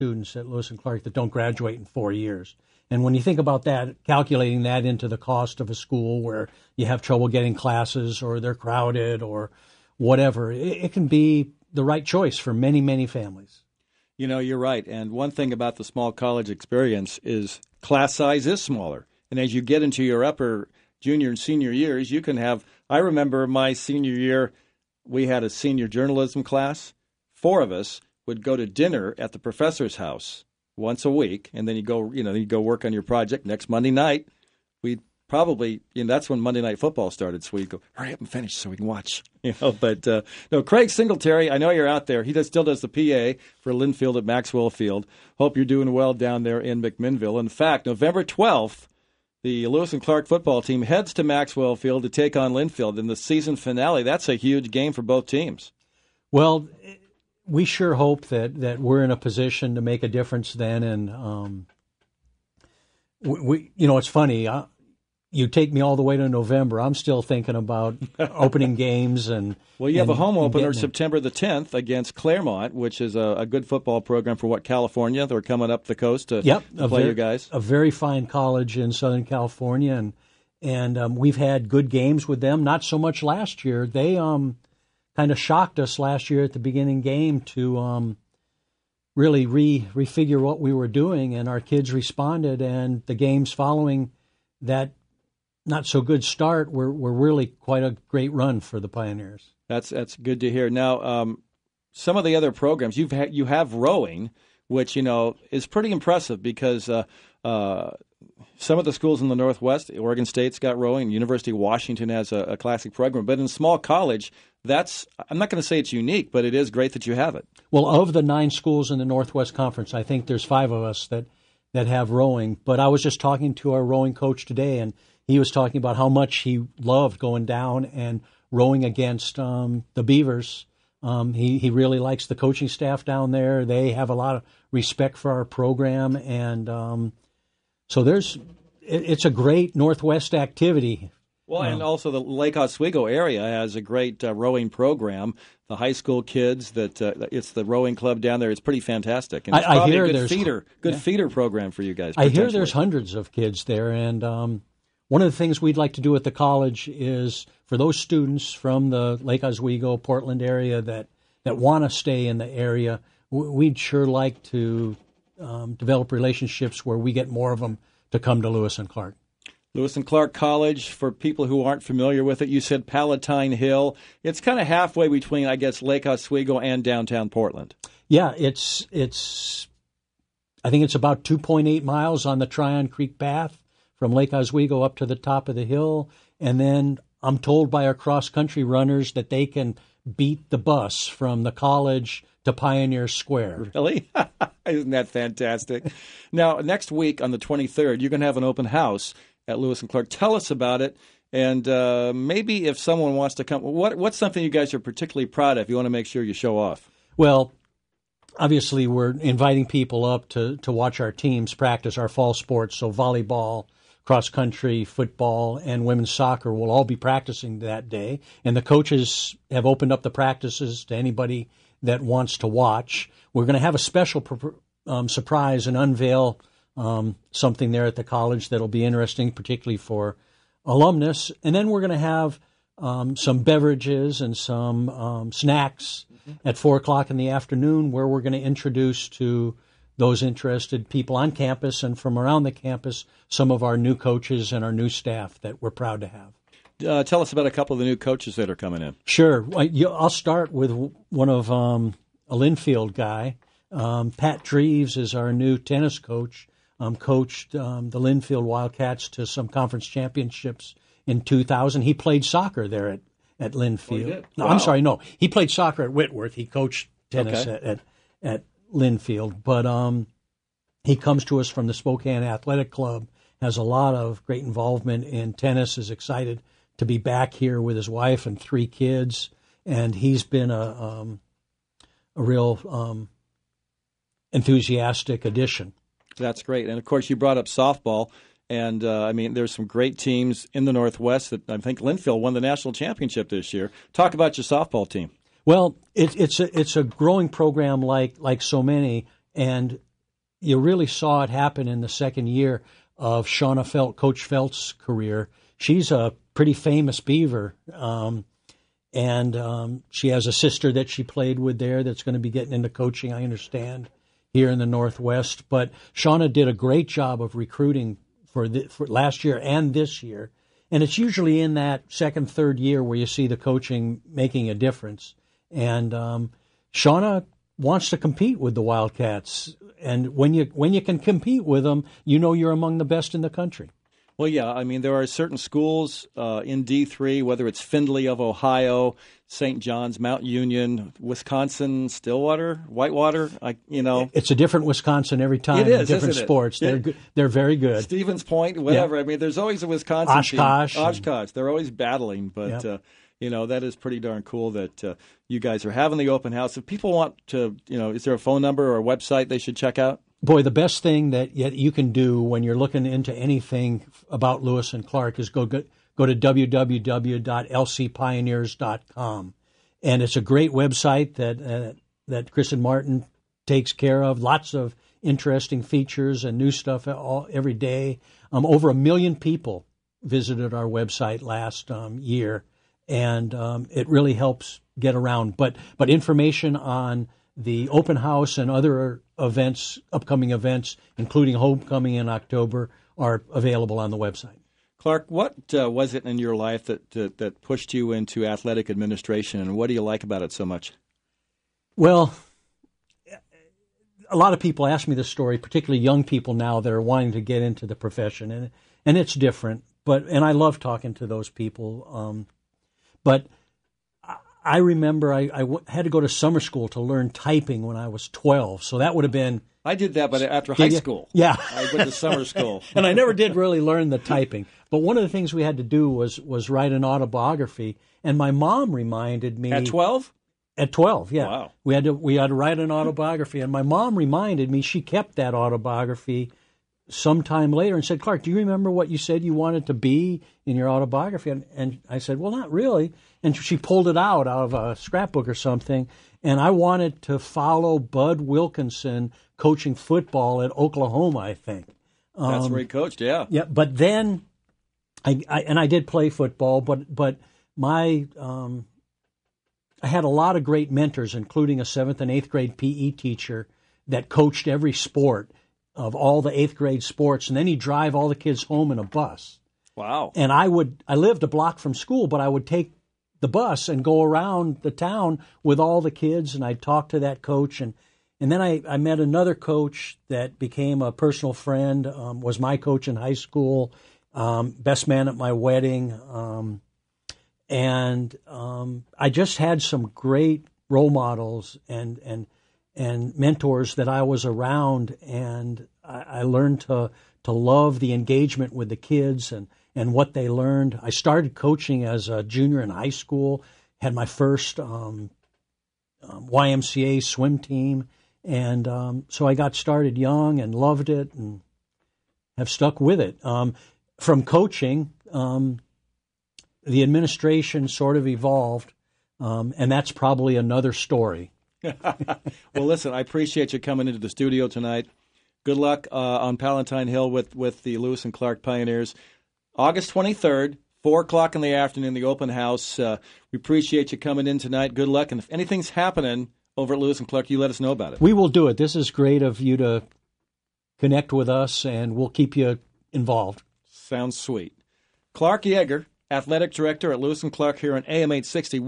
students at Lewis and Clark that don't graduate in 4 years. And when you think about that, calculating that into the cost of a school where you have trouble getting classes or they're crowded or whatever, it can be the right choice for many, many families. You know, you're right. And one thing about the small college experience is class size is smaller. And as you get into your upper junior and senior years, you can have, I remember my senior year, we had a senior journalism class. 4 of us would go to dinner at the professor's house once a week, and then you go work on your project. Next Monday night, we'd probably, that's when Monday Night Football started, so we'd go, hurry up and finish so we can watch. But no, Craig Singletary, I know you're out there. He still does the PA for Linfield at Maxwell Field. Hope you're doing well down there in McMinnville. In fact, November 12th, the Lewis and Clark football team heads to Maxwell Field to take on Linfield in the season finale. That's a huge game for both teams. Well, we sure hope that we're in a position to make a difference then. And it's funny. You take me all the way to November. I'm still thinking about opening games and. Well, you have a home opener September the 10th against Claremont, which is a good football program for California. They're coming up the coast to play you guys. A very fine college in Southern California, and we've had good games with them. Not so much last year. They kind of shocked us last year at the beginning game to really refigure what we were doing, and our kids responded. And the games following that not so good start were really quite a great run for the Pioneers. That's good to hear. Now, some of the other programs you have rowing, which is pretty impressive because some of the schools in the Northwest, Oregon State's got rowing, University of Washington has a classic program, but in small college, I'm not going to say it's unique, but it is great that you have it. Well, of the 9 schools in the Northwest Conference, I think there's 5 of us that have rowing. But I was just talking to our rowing coach today, and he was talking about how much he loved going down and rowing against the Beavers. He really likes the coaching staff down there. They have a lot of respect for our program, and so it's a great Northwest activity. Well, and also the Lake Oswego area has a great rowing program. The high school kids, it's the rowing club down there. It's pretty fantastic. And it's probably a good feeder program for you guys. I hear there's hundreds of kids there, and one of the things we'd like to do at the college is for those students from the Lake Oswego, Portland area that want to stay in the area, we'd sure like to develop relationships where we get more of them to come to Lewis and Clark. Lewis and Clark College, for people who aren't familiar with it, you said Palatine Hill. It's kind of halfway between, I guess, Lake Oswego and downtown Portland. Yeah, it's. I think it's about 2.8 miles on the Tryon Creek Path from Lake Oswego up to the top of the hill. And then I'm told by our cross-country runners that they can beat the bus from the college to Pioneer Square. Really? Isn't that fantastic? Now, next week on the 23rd, you're going to have an open house at Lewis and Clark. Tell us about it, and maybe if someone wants to come, what's something you guys are particularly proud of? You want to make sure you show off. Well, obviously we're inviting people up to watch our teams practice our fall sports, so volleyball, cross-country, football, and women's soccer will all be practicing that day, and the coaches have opened up the practices to anybody that wants to watch. We're going to have a special surprise and unveil something there at the college that'll be interesting, particularly for alumnus. And then we're going to have some beverages and some snacks at 4 o'clock in the afternoon where we're going to introduce to those interested people on campus and from around the campus some of our new coaches and our new staff that we're proud to have. Tell us about a couple of the new coaches that are coming in. Sure. I'll start with one of a Linfield guy. Pat Treves is our new tennis coach. Coached the Linfield Wildcats to some conference championships in 2000. He played soccer there at Linfield. Oh, no, wow. I'm sorry, no. He played soccer at Whitworth. He coached tennis at Linfield. But he comes to us from the Spokane Athletic Club, has a lot of great involvement in tennis, is excited to be back here with his wife and 3 kids. And he's been a real enthusiastic addition. That's great. And, of course, you brought up softball. And, there's some great teams in the Northwest that I think Linfield won the national championship this year. Talk about your softball team. Well, it's a growing program like so many. And you really saw it happen in the second year of Coach Felt's career. She's a pretty famous Beaver, and she has a sister that she played with there that's going to be getting into coaching, I understand, here in the Northwest. But Shauna did a great job of recruiting for last year and this year. And it's usually in that second, third year where you see the coaching making a difference. And Shauna wants to compete with the Wildcats. And when you can compete with them, you know you're among the best in the country. Well, yeah, I mean, there are certain schools in D3, whether it's Findlay of Ohio, St. John's, Mount Union, Wisconsin, Stillwater, Whitewater. It's a different Wisconsin every time. It is, different isn't sports. it? They're very good. Stevens Point, whatever. Yeah. I mean, there's always a Wisconsin Oshkosh. team. Oshkosh. They're always battling, but that is pretty darn cool that you guys are having the open house. If people want to, is there a phone number or a website they should check out? Boy, the best thing that you can do when you're looking into anything about Lewis and Clark is go to www.lcpioneers.com. And it's a great website that Chris and Martin takes care of. Lots of interesting features and new stuff every day. Over 1 million people visited our website last year, and it really helps get around. But information on the open house and other events, upcoming events, including homecoming in October, are available on the website. Clark, what was it in your life that pushed you into athletic administration, and what do you like about it so much? Well, a lot of people ask me this story, particularly young people now that are wanting to get into the profession, and it's different. And I love talking to those people. But I remember I had to go to summer school to learn typing when I was 12, so that would have been... I did that, but after high school. Yeah. I went to summer school. And I never did really learn the typing. But one of the things we had to do was write an autobiography, and my mom reminded me... At 12? At 12, yeah. Wow. We had to write an autobiography, and my mom reminded me, she kept that autobiography sometime later and said, Clark, do you remember what you said you wanted to be in your autobiography? And I said, well, not really. And she pulled it out of a scrapbook or something, and I wanted to follow Bud Wilkinson coaching football at Oklahoma, I think. That's where he coached, yeah. Yeah, but then I did play football, but my I had a lot of great mentors, including a 7th and 8th grade PE teacher that coached every sport of all the 8th grade sports, and then he'd drive all the kids home in a bus. Wow. And I lived a block from school, but I would take the bus and go around the town with all the kids, and I'd talk to that coach. And then I met another coach that became a personal friend, was my coach in high school, best man at my wedding. And I just had some great role models and mentors that I was around, and I learned to love the engagement with the kids and what they learned. I started coaching as a junior in high school, had my first YMCA swim team, and so I got started young and loved it and have stuck with it. From coaching, the administration sort of evolved, and that's probably another story. Well, listen, I appreciate you coming into the studio tonight. Good luck on Palatine Hill with the Lewis and Clark Pioneers. August 23rd, 4 o'clock in the afternoon, the open house. We appreciate you coming in tonight. Good luck. And if anything's happening over at Lewis and Clark, you let us know about it. We will do it. This is great of you to connect with us, and we'll keep you involved. Sounds sweet. Clark Yeager, Athletic Director at Lewis and Clark here on AM 860.